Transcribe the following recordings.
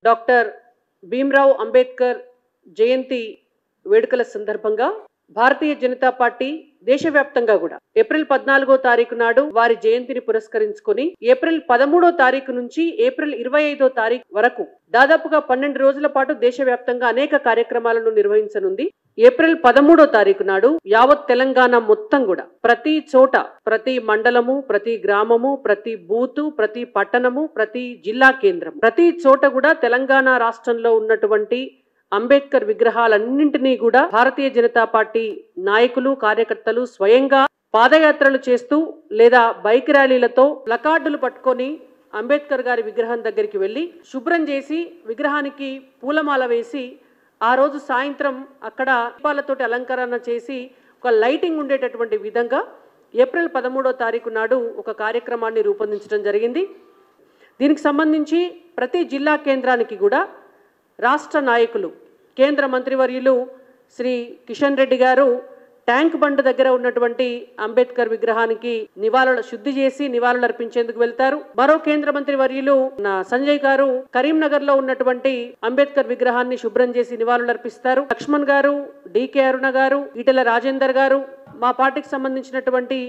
Doctor Bhimrao Ambedkar జయంతి వేడుకల సందర్భంగా Bharatiya Janata party దేశవ్యాప్తంగా కూడా ఏప్రిల్ 14వ తారీఖు నాడు వారి జయంతిని పురస్కరించుకొని ఏప్రిల్ 13వ తారీఖు నుంచి ఏప్రిల్ 25వ తారీఖు వరకు దాదాపుగా 12 రోజుల పాటు దేశవ్యాప్తంగా అనేక కార్యక్రమాలను నిర్వహించనుంది. ఏప్రిల్ 13వ తారీఖు నాడు యావత్ తెలంగాణ మొత్తం కూడా ప్రతి చోట, ప్రతి మండలము, ప్రతి గ్రామము, ప్రతి బూతు, ప్రతి పట్టణము, ప్రతి జిల్లా కేంద్రం, ప్రతి చోట కూడా తెలంగాణ రాష్ట్రంలో ఉన్నటువంటి అంబేద్కర్ విగ్రహాలన్నింటినీ కూడా భారతీయ జనతా పార్టీ నాయకులు, కార్యకర్తలు స్వయంగా పాదయాత్రలు చేస్తూ లేదా బైక్ ర్యాలీలతో ప్లకార్డులు పట్టుకొని అంబేద్కర్ గారి విగ్రహం దగ్గరికి వెళ్లి శుభ్రం చేసి విగ్రహానికి పూలమాల వేసి ఆ రోజు సాయంత్రం అక్కడ దీపాలతోటి అలంకరణ చేసి ఒక లైటింగ్ ఉండేటటువంటి విధంగా ఏప్రిల్ 13వ తారీఖు నాడు ఒక కార్యక్రమాన్ని రూపొందించడం జరిగింది. దీనికి సంబంధించి ప్రతి జిల్లా కేంద్రానికి కూడా రాష్ట్ర నాయకులు, కేంద్ర మంత్రివర్యులు శ్రీ కిషన్ రెడ్డి గారు ట్యాంక్ బండ్ దగ్గర ఉన్నటువంటి అంబేద్కర్ విగ్రహానికి శుద్ధి చేసి నివాళులు అర్పించేందుకు వెళ్తారు. మరో కేంద్ర మంత్రి వర్యులు సంజయ్ గారు కరీంనగర్ లో ఉన్నటువంటి అంబేద్కర్ విగ్రహాన్ని శుభ్రం చేసి నివాళులు అర్పిస్తారు. లక్ష్మణ్ గారు, డికే అరుణ గారు, ఈటెల రాజేందర్ గారు, మా పార్టీకి సంబంధించినటువంటి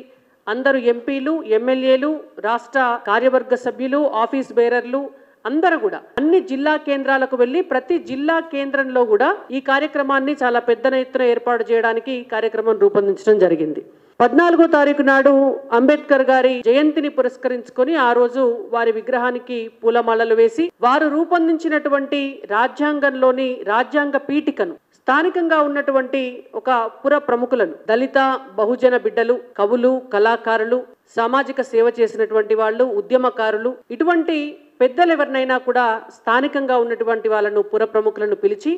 అందరూ ఎంపీలు, ఎమ్మెల్యేలు, రాష్ట్ర కార్యవర్గ సభ్యులు, ఆఫీస్ బేరర్లు అందరూ కూడా అన్ని జిల్లా కేంద్రాలకు వెళ్లి ప్రతి జిల్లా కేంద్రంలో కూడా ఈ కార్యక్రమాన్ని చాలా పెద్ద ఎత్తున ఏర్పాటు చేయడానికి కార్యక్రమం రూపొందించడం జరిగింది. 14వ తారీఖు నాడు అంబేద్కర్ గారి జయంతిని పురస్కరించుకొని ఆ రోజు వారి విగ్రహానికి పూలమాలలు వేసి వారు రూపొందించినటువంటి రాజ్యాంగంలోని రాజ్యాంగ పీఠికను స్థానికంగా ఉన్నటువంటి ఒక పుర ప్రముఖులను, దళిత బహుజన బిడ్డలు, కవులు, కళాకారులు, సామాజిక సేవ చేసినటువంటి వాళ్ళు, ఉద్యమకారులు, ఇటువంటి పెద్దలు ఎవరినైనా కూడా స్థానికంగా ఉన్నటువంటి వాళ్ళను, పుర ప్రముఖులను పిలిచి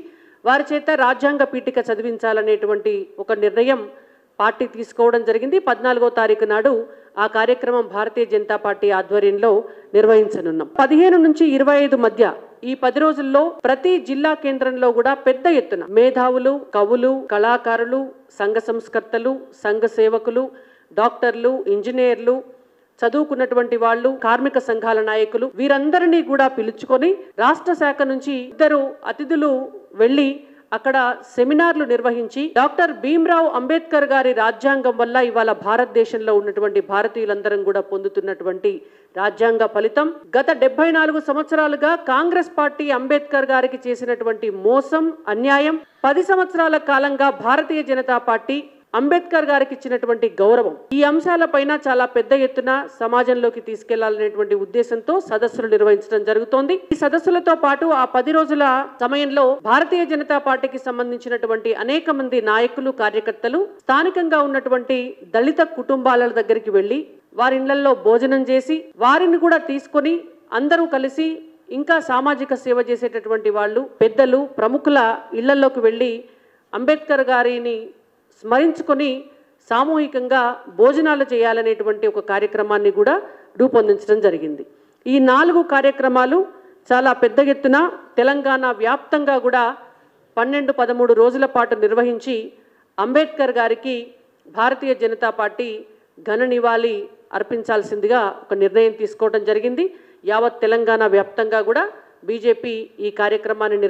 వారి చేత రాజ్యాంగ పీఠిక చదివించాలనేటువంటి ఒక నిర్ణయం పార్టీ తీసుకోవడం జరిగింది. 14వ తారీఖు నాడు ఆ కార్యక్రమం భారతీయ జనతా పార్టీ ఆధ్వర్యంలో నిర్వహించనున్నాం. 15 నుంచి 25 మధ్య ఈ 10 రోజుల్లో ప్రతి జిల్లా కేంద్రంలో కూడా పెద్ద ఎత్తున మేధావులు, కవులు, కళాకారులు, సంఘ సంస్కర్తలు, సంఘ సేవకులు, డాక్టర్లు, ఇంజనీర్లు, చదువుకున్నటువంటి వాళ్ళు, కార్మిక సంఘాల నాయకులు వీరందరినీ కూడా పిలుచుకొని రాష్ట్ర శాఖ నుంచి 2 అతిథులు వెళ్లి అక్కడ సెమినార్లు నిర్వహించి డాక్టర్ భీమ్రావ్ అంబేద్కర్ గారి రాజ్యాంగం వల్ల ఇవాళ భారతదేశంలో ఉన్నటువంటి భారతీయులందరం కూడా పొందుతున్నటువంటి రాజ్యాంగ ఫలితం, గత 74 సంవత్సరాలుగా కాంగ్రెస్ పార్టీ అంబేద్కర్ గారికి చేసినటువంటి మోసం, అన్యాయం, 10 సంవత్సరాల కాలంగా భారతీయ జనతా పార్టీ అంబేద్కర్ గారికి ఇచ్చినటువంటి గౌరవం, ఈ అంశాలపైన చాలా పెద్ద ఎత్తున సమాజంలోకి తీసుకెళ్లాలనేటువంటి ఉద్దేశంతో సదస్సులు నిర్వహించడం జరుగుతోంది. ఈ సదస్సులతో పాటు ఆ 10 రోజుల సమయంలో భారతీయ జనతా పార్టీకి సంబంధించినటువంటి అనేక మంది నాయకులు, కార్యకర్తలు స్థానికంగా ఉన్నటువంటి దళిత కుటుంబాల దగ్గరికి వెళ్లి వారి ఇళ్లలో భోజనం చేసి వారిని కూడా తీసుకొని అందరూ కలిసి ఇంకా సామాజిక సేవ చేసేటటువంటి వాళ్ళు, పెద్దలు, ప్రముఖుల ఇళ్లలోకి వెళ్లి అంబేద్కర్ గారిని స్మరించుకొని సామూహికంగా భోజనాలు చేయాలనేటువంటి ఒక కార్యక్రమాన్ని కూడా రూపొందించడం జరిగింది. ఈ 4 కార్యక్రమాలు చాలా పెద్ద ఎత్తున తెలంగాణ వ్యాప్తంగా కూడా 12-13 రోజుల పాటు నిర్వహించి అంబేద్కర్ గారికి భారతీయ జనతా పార్టీ ఘన నివాళి అర్పించాల్సిందిగా ఒక నిర్ణయం తీసుకోవడం జరిగింది. యావత్ తెలంగాణ వ్యాప్తంగా కూడా బీజేపీ ఈ కార్యక్రమాన్ని